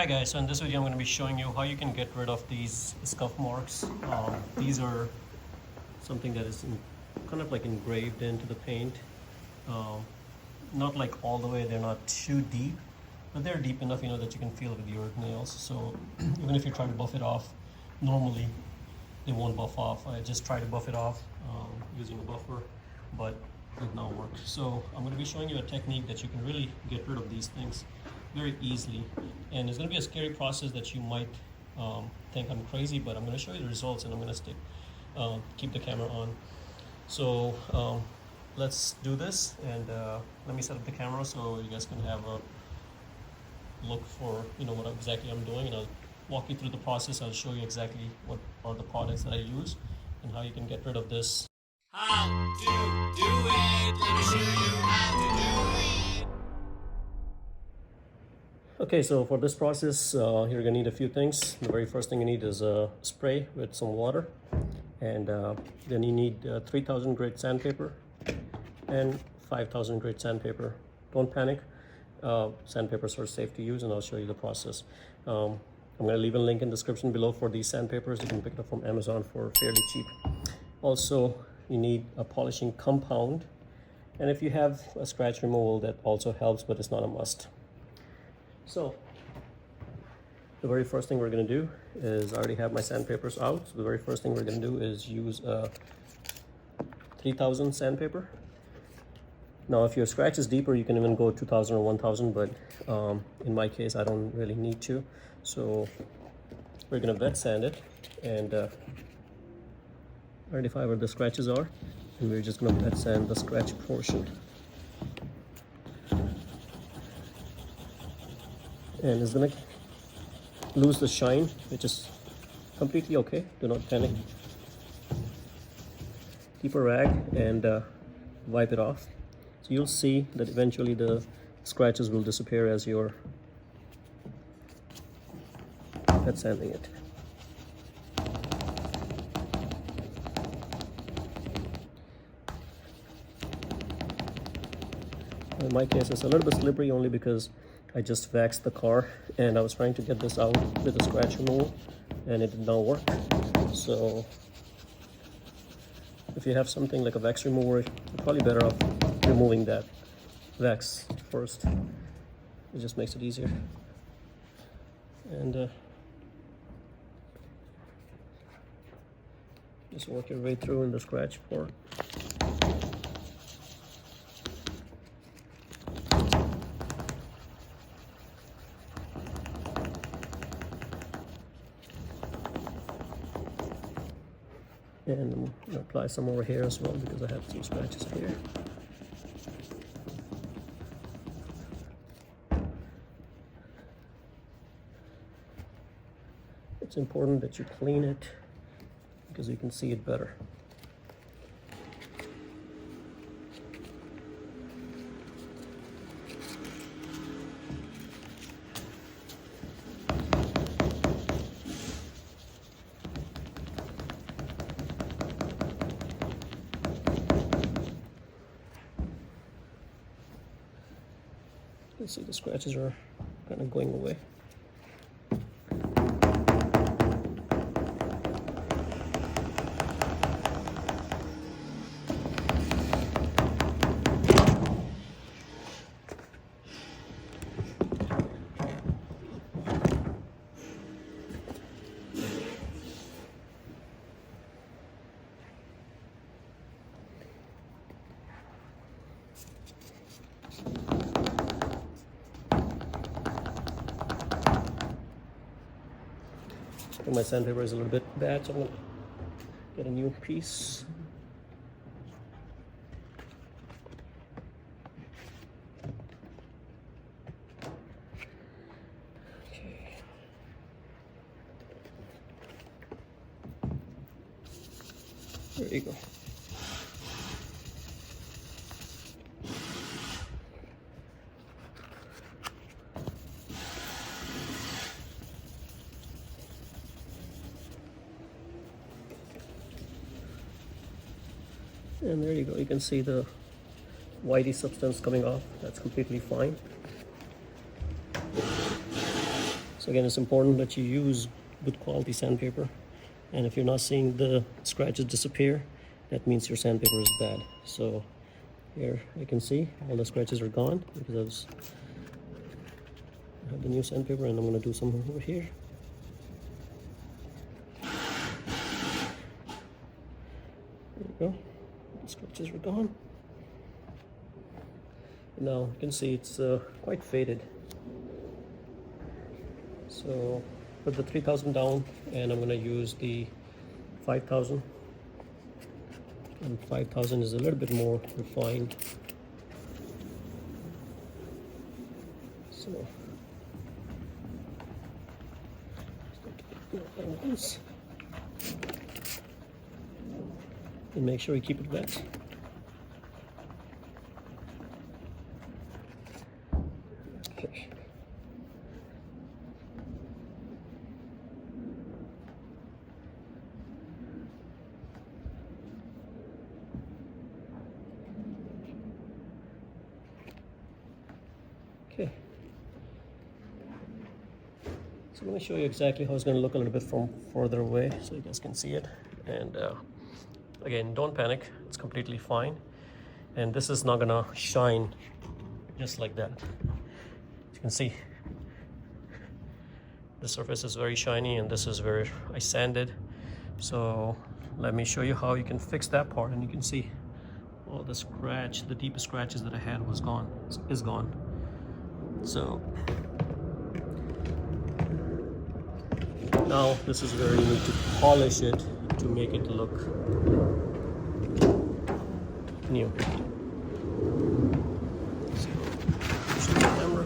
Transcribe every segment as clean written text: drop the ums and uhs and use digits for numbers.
Hi guys, so in this video I'm going to be showing you how you can get rid of these scuff marks. These are something that is kind of like engraved into the paint. Not like all the way, they're not too deep, but they're deep enough, that you can feel it with your nails. So even if you try to buff it off, normally they won't buff off. I just try to buff it off using a buffer, but it did not work. So I'm going to be showing you a technique that you can really get rid of these things very easily, and it's going to be a scary process that you might think I'm crazy, but I'm going to show you the results, and I'm going to keep the camera on. So let's do this, and let me set up the camera so you guys can have a look for what exactly I'm doing, and I'll walk you through the process. I'll show you exactly what are the products that I use and how you can get rid of this. How to do it. Let me show you how to do it. Okay, so for this process, you're gonna need a few things. The very first thing you need is a spray with some water, and then you need 3000 grit sandpaper and 5000 grit sandpaper. Don't panic. Sandpapers are safe to use, and I'll show you the process. I'm gonna leave a link in the description below for these sandpapers. You can pick it up from Amazon for fairly cheap. Also, you need a polishing compound, and if you have a scratch removal, that also helps, but it's not a must. So the very first thing we're going to do is, I already have my sandpapers out, so the very first thing we're going to do is use a 3000 sandpaper. Now if your scratch is deeper, you can even go 2000 or 1000, but in my case I don't really need to. So we're going to wet sand it and identify where the scratches are, and we're just going to wet sand the scratch portion. And it's gonna lose the shine, which is completely okay. Do not panic. Keep a rag and wipe it off. So you'll see that eventually the scratches will disappear as you're wet sanding it. In my case, it's a little bit slippery only because I just waxed the car, and I was trying to get this out with a scratch removal, and it did not work. So if you have something like a wax remover, you're probably better off removing that wax first. It just makes it easier. And just work your way through in the scratch part. And I'm going to apply some over here as well, because I have some scratches here. It's important that you clean it because you can see it better. You see the scratches are kind of going away. My sandpaper is a little bit bad, so I'm going to get a new piece. Okay. There you go. And there you go, you can see the whitey substance coming off. That's completely fine. So again, it's important that you use good quality sandpaper, and if you're not seeing the scratches disappear, that means your sandpaper is bad. So here you can see all the scratches are gone because I have the new sandpaper, and I'm going to do some over here. There you go. The scratches are gone. Now you can see it's quite faded. So put the 3000 down, and I'm going to use the 5000. And 5000 is a little bit more refined. So once, and make sure you keep it wet. Okay. Okay. So let me show you exactly how it's going to look a little bit from further away so you guys can see it. And again, don't panic, it's completely fine. And this is not going to shine just like that. As you can see, the surface is very shiny, and this is where I sanded. So let me show you how you can fix that part, and you can see all the scratch, the deepest scratches that I had is gone. So now this is where you need to polish it to make it look new. So, show the camera.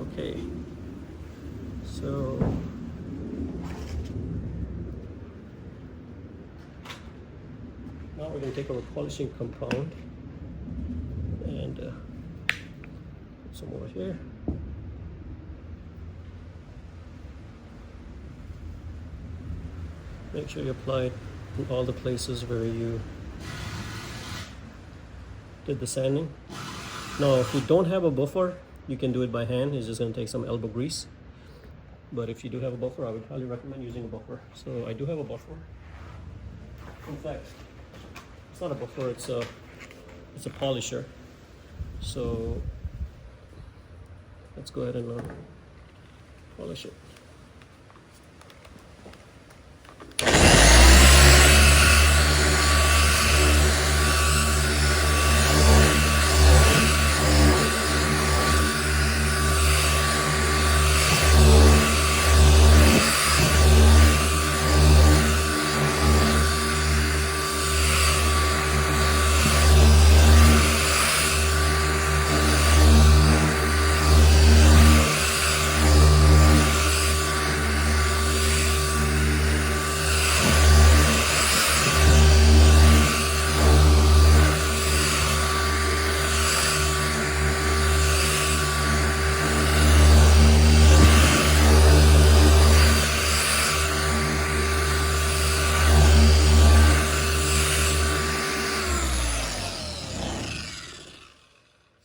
Okay. So now we're going to take our polishing compound and put some over here. Make sure you apply it in all the places where you did the sanding. Now, if you don't have a buffer, you can do it by hand. It's just going to take some elbow grease. But if you do have a buffer, I would highly recommend using a buffer. So I do have a buffer. In fact, it's not a buffer, it's a polisher. So let's go ahead and polish it.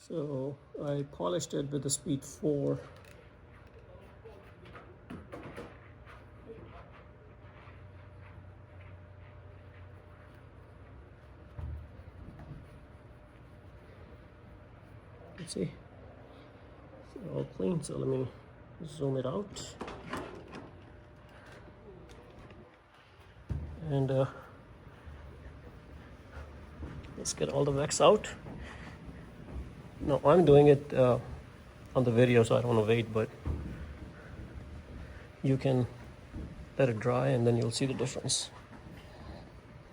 So I polished it with the speed 4. Let's see, it's all clean. So let me zoom it out. And let's get all the wax out. No, I'm doing it on the video, so I don't want to wait, but you can let it dry and then you'll see the difference.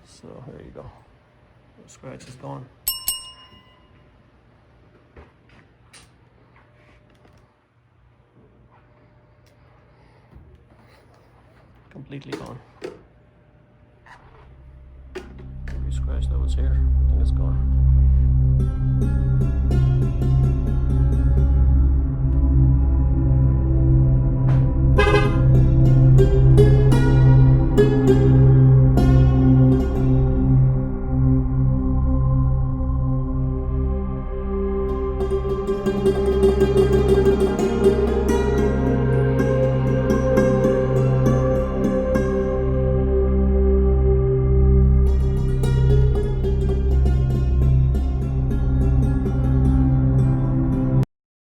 So here you go. The scratch is gone. Completely gone. Every scratch that was here, I think it's gone. it.